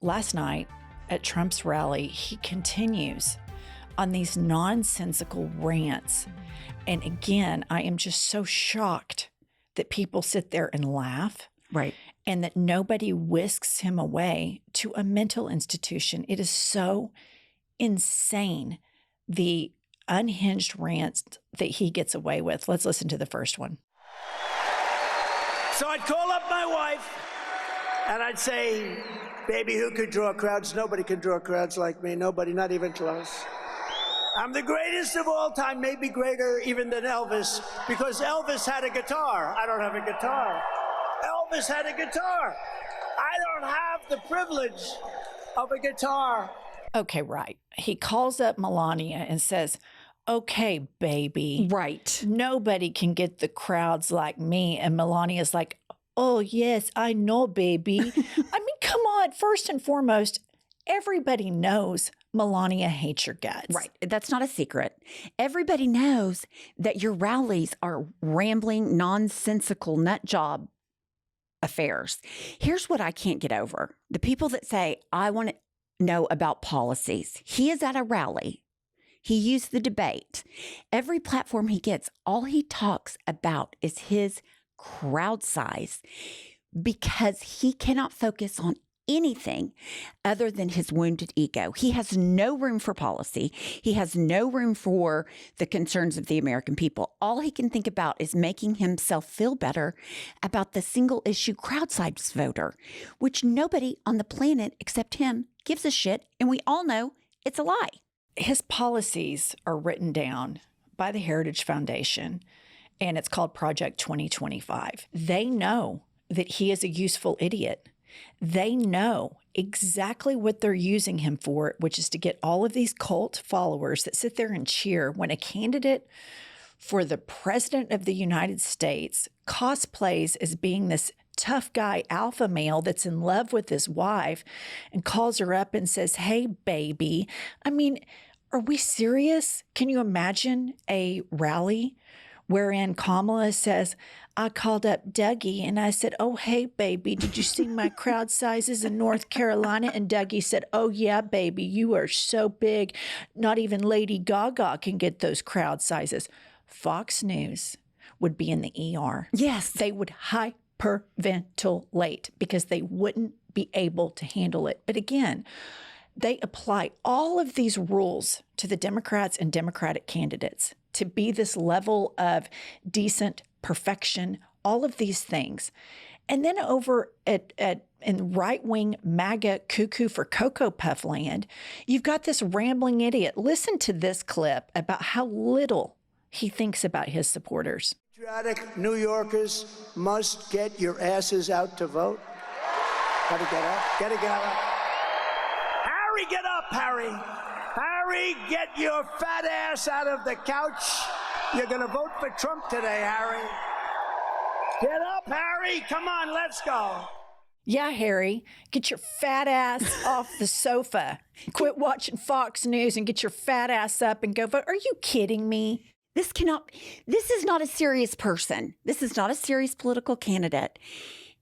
last night at Trump's rally, he continues on these nonsensical rants. And again, I am just so shocked that people sit there and laugh. Right. And that nobody whisks him away to a mental institution. It is so insane, the unhinged rants that he gets away with. Let's listen to the first one. So I'd call up my wife and I'd say, baby, who could draw crowds? Nobody can draw crowds like me. Nobody, not even close. I'm the greatest of all time, maybe greater even than Elvis, because Elvis had a guitar. I don't have a guitar. Elvis had a guitar. I don't have the privilege of a guitar. Okay, right. He calls up Melania and says, okay, baby. Right. Nobody can get the crowds like me. And Melania's like, oh, yes, I know, baby. I mean, come on. First and foremost, everybody knows Melania hates your guts. Right. That's not a secret. Everybody knows that your rallies are rambling, nonsensical nut job affairs. Here's what I can't get over. The people that say, I want to know about policies. He is at a rally. He used the debate. Every platform he gets, all he talks about is his crowd size because he cannot focus on anything other than his wounded ego. He has no room for policy. He has no room for the concerns of the American people. All he can think about is making himself feel better about the single issue crowd size voter, which nobody on the planet except him gives a shit. And we all know it's a lie. His policies are written down by the Heritage Foundation, and it's called Project 2025. They know that he is a useful idiot. They know exactly what they're using him for, which is to get all of these cult followers that sit there and cheer when a candidate for the president of the United States cosplays as being this tough guy alpha male that's in love with his wife and calls her up and says, hey, baby. I mean, are we serious? Can you imagine a rally wherein Kamala says, I called up Dougie and I said, oh, hey, baby, did you see my crowd sizes in North Carolina? And Dougie said, oh, yeah, baby, you are so big. Not even Lady Gaga can get those crowd sizes. Fox News would be in the ER. Yes. They would hyperventilate because they wouldn't be able to handle it. But again, they apply all of these rules to the Democrats and Democratic candidates to be this level of decent perfection, all of these things. And then over in right-wing MAGA cuckoo for Cocoa Puff land, you've got this rambling idiot. Listen to this clip about how little he thinks about his supporters. Patriotic New Yorkers must get your asses out to vote. Gotta get up. Gotta get up. Harry, get up, Harry. Harry, get your fat ass out of the couch. You're going to vote for Trump today, Harry. Get up, Harry. Come on, let's go. Yeah, Harry, get your fat ass off the sofa. Quit watching Fox News and get your fat ass up and go vote. Are you kidding me? This is not a serious person. This is not a serious political candidate.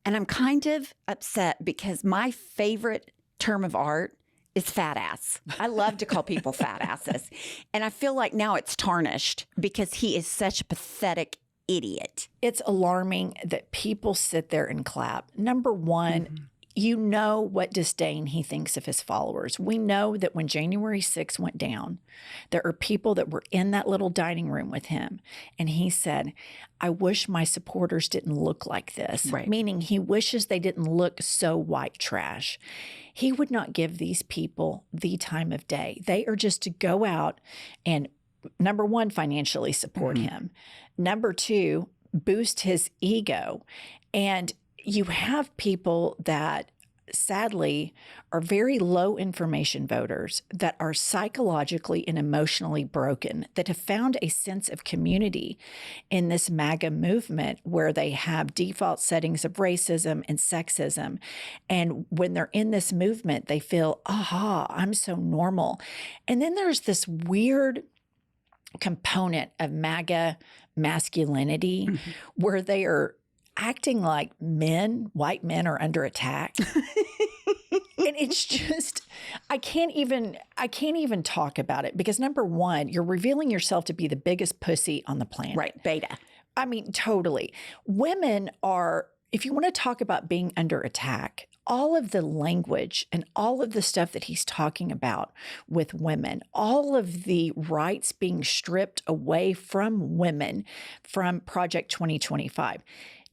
And I'm kind of upset because my favorite term of art is fat ass. I love to call people fat asses. And I feel like now it's tarnished because he is such a pathetic idiot. It's alarming that people sit there and clap. Number one, you know what disdain he thinks of his followers. We know that when January 6th went down, there are people that were in that little dining room with him. And he said, I wish my supporters didn't look like this. Right. Meaning he wishes they didn't look so white trash. He would not give these people the time of day. They are just to go out and, number one, financially support him. Number two, boost his ego. And you have people that sadly are very low information voters that are psychologically and emotionally broken, that have found a sense of community in this MAGA movement where they have default settings of racism and sexism. And when they're in this movement, they feel, aha, I'm so normal. And then there's this weird component of MAGA masculinity where they are acting like men, white men, are under attack. And it's just, I can't even talk about it because number one, you're revealing yourself to be the biggest pussy on the planet. Right. Beta. I mean, totally. Women are, if you want to talk about being under attack, all of the language and all of the stuff that he's talking about with women, all of the rights being stripped away from women from Project 2025.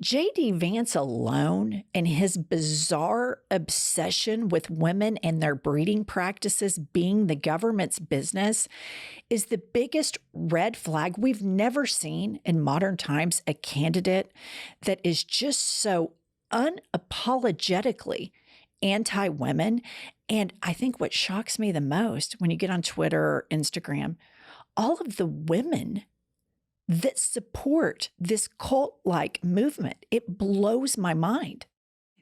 J.D. Vance alone and his bizarre obsession with women and their breeding practices being the government's business is the biggest red flag. We've never seen in modern times a candidate that is just so unapologetically anti-women. And I think what shocks me the most when you get on Twitter or Instagram, all of the women that support this cult-like movement, it blows my mind.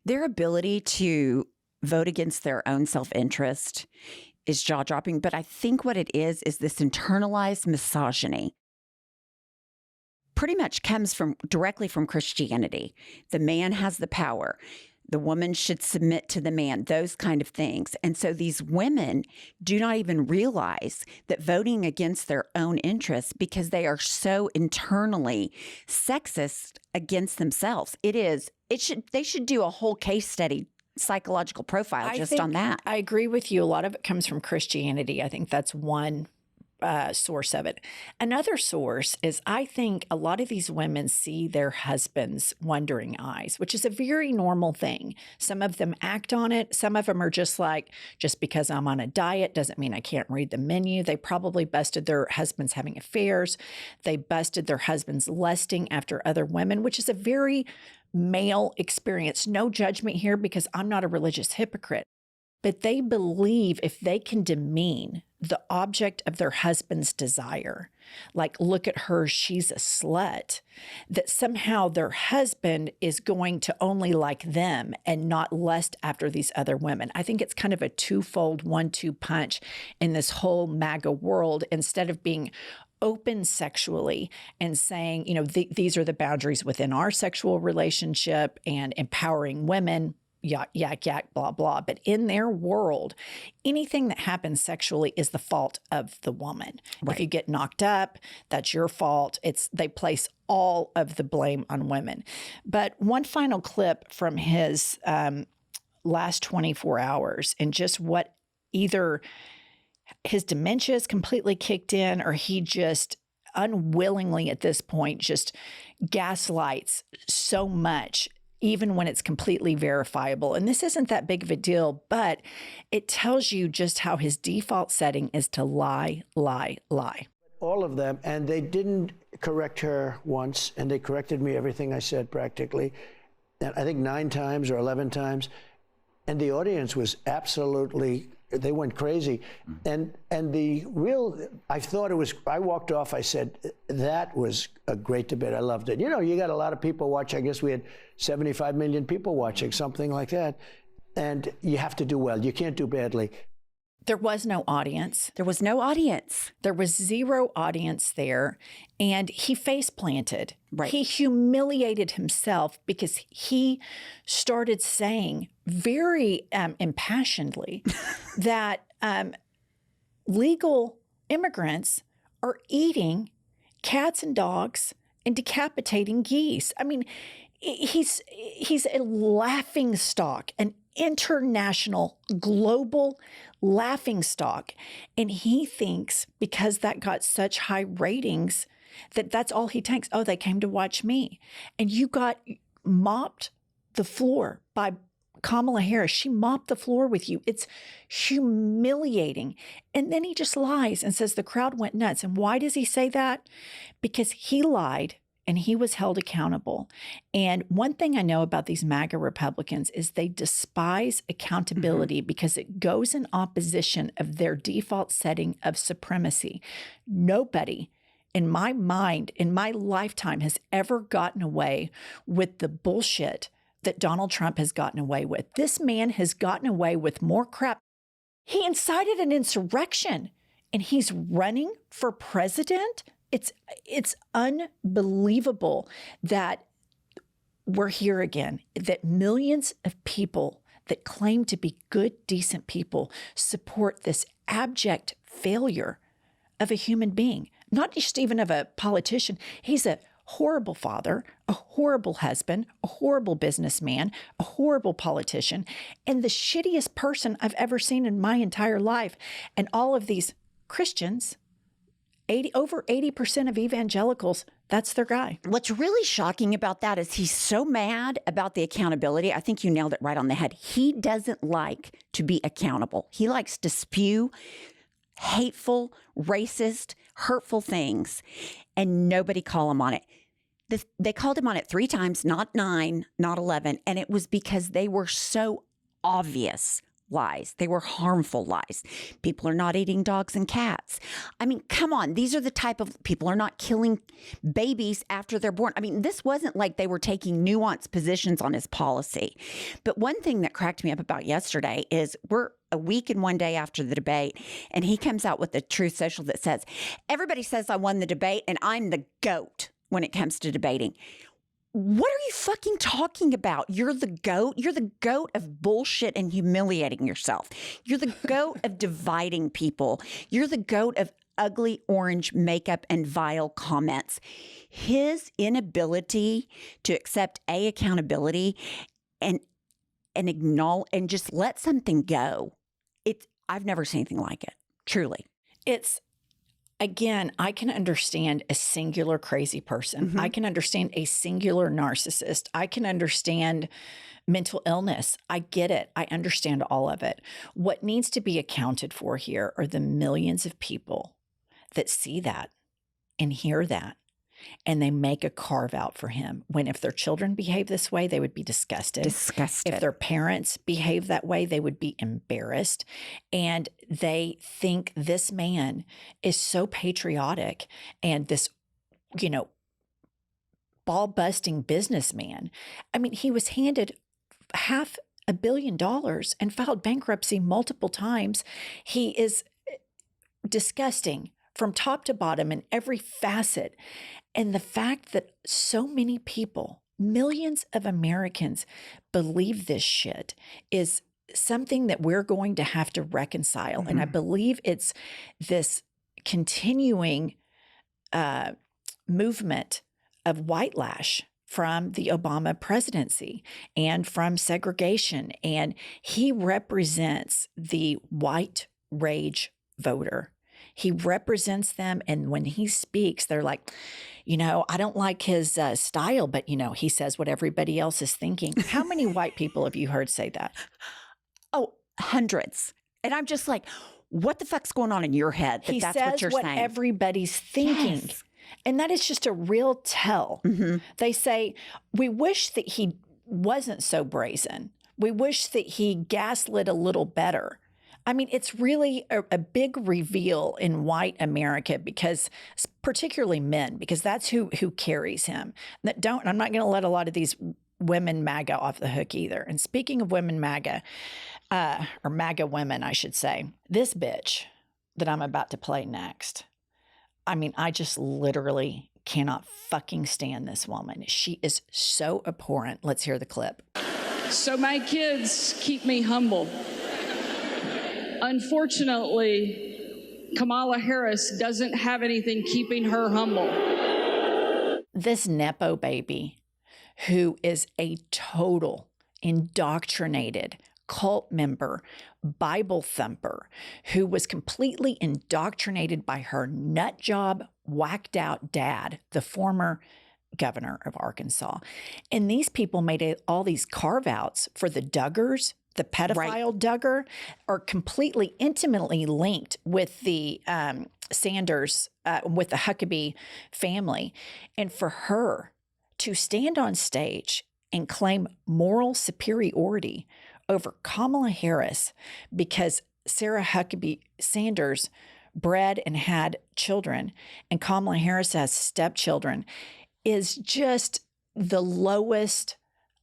Their ability to vote against their own self-interest is jaw-dropping. But I think what it is this internalized misogyny. Pretty much comes directly from Christianity. The man has the power. The woman should submit to the man, those kind of things. And so these women do not even realize that voting against their own interests because they are so internally sexist against themselves. They should do a whole case study, psychological profile on that. I agree with you. A lot of it comes from Christianity. I think that's one source of it. Another source is I think a lot of these women see their husbands' wondering eyes, which is a very normal thing. Some of them act on it. Some of them are just like, just because I'm on a diet doesn't mean I can't read the menu. They probably busted their husbands having affairs. They busted their husbands lusting after other women, which is a very male experience. No judgment here because I'm not a religious hypocrite. But they believe if they can demean the object of their husband's desire, like, look at her, she's a slut, that somehow their husband is going to only like them and not lust after these other women. I think it's kind of a twofold 1-2 punch in this whole MAGA world. Instead of being open sexually and saying, these are the boundaries within our sexual relationship and empowering women, yak, yak, yak, blah, blah. But in their world, anything that happens sexually is the fault of the woman. Right. If you get knocked up, that's your fault. They place all of the blame on women. But one final clip from his last 24 hours and just what either his dementia is completely kicked in or he just unwillingly at this point just gaslights so much, even when it's completely verifiable. And this isn't that big of a deal, but it tells you just how his default setting is to lie, lie, lie. All of them, and they didn't correct her once, and they corrected me everything I said practically, and I think 9 times or 11 times, and the audience was absolutely, they went crazy. And the real, I walked off, I said, that was a great debate. I loved it. You got a lot of people watch. I guess we had 75 million people watching, something like that. And you have to do well. You can't do badly. There was no audience. There was no audience. There was zero audience there. And he face planted. Right. He humiliated himself because he started saying very impassionedly that legal immigrants are eating cats and dogs and decapitating geese. I mean, he's a laughing stock, an international, global laughing stock. And he thinks because that got such high ratings that that's all he takes. Oh, they came to watch me. And you got mopped the floor by Kamala Harris. She mopped the floor with you. It's humiliating. And then he just lies and says the crowd went nuts. And why does he say that? Because he lied and he was held accountable. And one thing I know about these MAGA Republicans is they despise accountability because it goes in opposition of their default setting of supremacy. Nobody in my mind, in my lifetime, has ever gotten away with the bullshit that Donald Trump has gotten away with. This man has gotten away with more crap. He incited an insurrection and he's running for president. It's unbelievable that we're here again, that millions of people that claim to be good, decent people support this abject failure of a human being, not just even of a politician. He's a horrible father, a horrible husband, a horrible businessman, a horrible politician, and the shittiest person I've ever seen in my entire life. And all of these Christians, over 80% of evangelicals, that's their guy. What's really shocking about that is he's so mad about the accountability. I think you nailed it right on the head. He doesn't like to be accountable. He likes to spew hateful, racist, hurtful things, and nobody call him on it. They called him on it 3 times, not 9, not 11, and it was because they were so obvious lies. They were harmful lies. People are not eating dogs and cats. I mean, come on. These are the type of people are not killing babies after they're born. I mean, this wasn't like they were taking nuanced positions on his policy. But one thing that cracked me up about yesterday is we're a week and 1 day after the debate, and he comes out with the Truth Social that says, everybody says I won the debate and I'm the GOAT when it comes to debating. What are you fucking talking about? You're the GOAT. You're the GOAT of bullshit and humiliating yourself. You're the GOAT of dividing people. You're the GOAT of ugly orange makeup and vile comments. His inability to accept accountability and acknowledge and just let something go. I've never seen anything like it. Truly. Again, I can understand a singular crazy person. Mm-hmm. I can understand a singular narcissist. I can understand mental illness. I get it. I understand all of it. What needs to be accounted for here are the millions of people that see that and hear that, and they make a carve out for him. When if their children behave this way, they would be disgusted. Disgusted. If their parents behave that way, they would be embarrassed. And they think this man is so patriotic and this, ball-busting businessman. I mean, he was handed $500 million and filed bankruptcy multiple times. He is disgusting from top to bottom in every facet. And the fact that so many people, millions of Americans, believe this shit is something that we're going to have to reconcile. Mm-hmm. And I believe it's this continuing movement of white lash from the Obama presidency and from segregation. And he represents the white rage voter. He represents them. And when he speaks, they're like, I don't like his style, but, he says what everybody else is thinking. How many white people have you heard say that? Oh, hundreds. And I'm just like, what the fuck's going on in your head? He that's says what you're what saying. Everybody's thinking. Yes. And that is just a real tell. Mm-hmm. They say, we wish that he wasn't so brazen. We wish that he gaslit a little better. I mean, it's really a big reveal in white America, because particularly men, because that's who carries him. I'm not going to let a lot of these women MAGA off the hook either. And speaking of women MAGA, or MAGA women, I should say, this bitch that I'm about to play next, I mean, I just literally cannot fucking stand this woman. She is so abhorrent. Let's hear the clip. So my kids keep me humble. Unfortunately, Kamala Harris doesn't have anything keeping her humble. This Nepo baby, who is a total indoctrinated cult member, Bible thumper, who was completely indoctrinated by her nut job, whacked out dad, the former governor of Arkansas. And these people made all these carve outs for the Duggars. The pedophile Duggar are completely intimately linked with the Sanders, with the Huckabee family. And for her to stand on stage and claim moral superiority over Kamala Harris because Sarah Huckabee Sanders bred and had children and Kamala Harris has stepchildren is just the lowest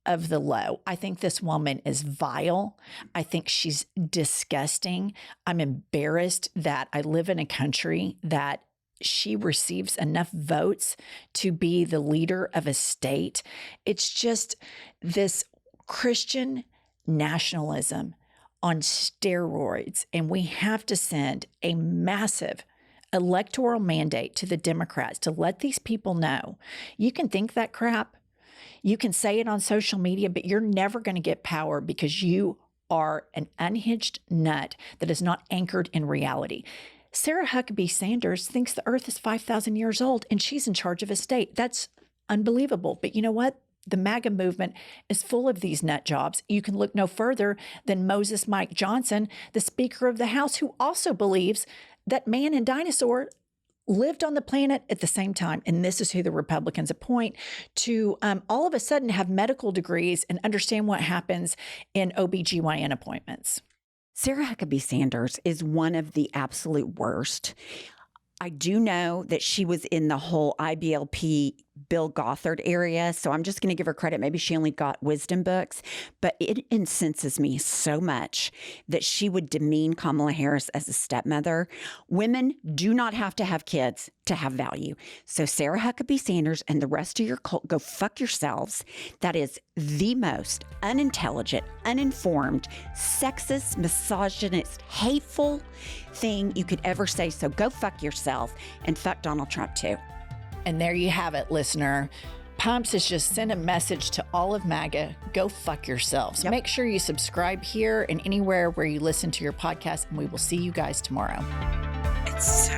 of the low. I think this woman is vile. I think she's disgusting. I'm embarrassed that I live in a country that she receives enough votes to be the leader of a state. It's just this Christian nationalism on steroids. And we have to send a massive electoral mandate to the Democrats to let these people know you can think that crap, you can say it on social media, but you're never going to get power because you are an unhinged nut that is not anchored in reality. Sarah Huckabee Sanders thinks the earth is 5,000 years old and she's in charge of a state. That's unbelievable. But you know what? The MAGA movement is full of these nut jobs. You can look no further than Moses Mike Johnson, the Speaker of the House, who also believes that man and dinosaur lived on the planet at the same time. And this is who the Republicans appoint to all of a sudden have medical degrees and understand what happens in OBGYN appointments. Sarah Huckabee Sanders is one of the absolute worst. I do know that she was in the whole IBLP Bill Gothard area, so I'm just going to give her credit. Maybe she only got wisdom books, but it incenses me so much that she would demean Kamala Harris as a stepmother. Women do not have to have kids to have value. So Sarah Huckabee Sanders and the rest of your cult, go fuck yourselves. That is the most unintelligent, uninformed, sexist, misogynist, hateful thing you could ever say. So go fuck yourself and fuck Donald Trump too. And there you have it, listener. Pumps has just sent a message to all of MAGA. Go fuck yourselves. Yep. Make sure you subscribe here and anywhere where you listen to your podcast, and we will see you guys tomorrow. It's so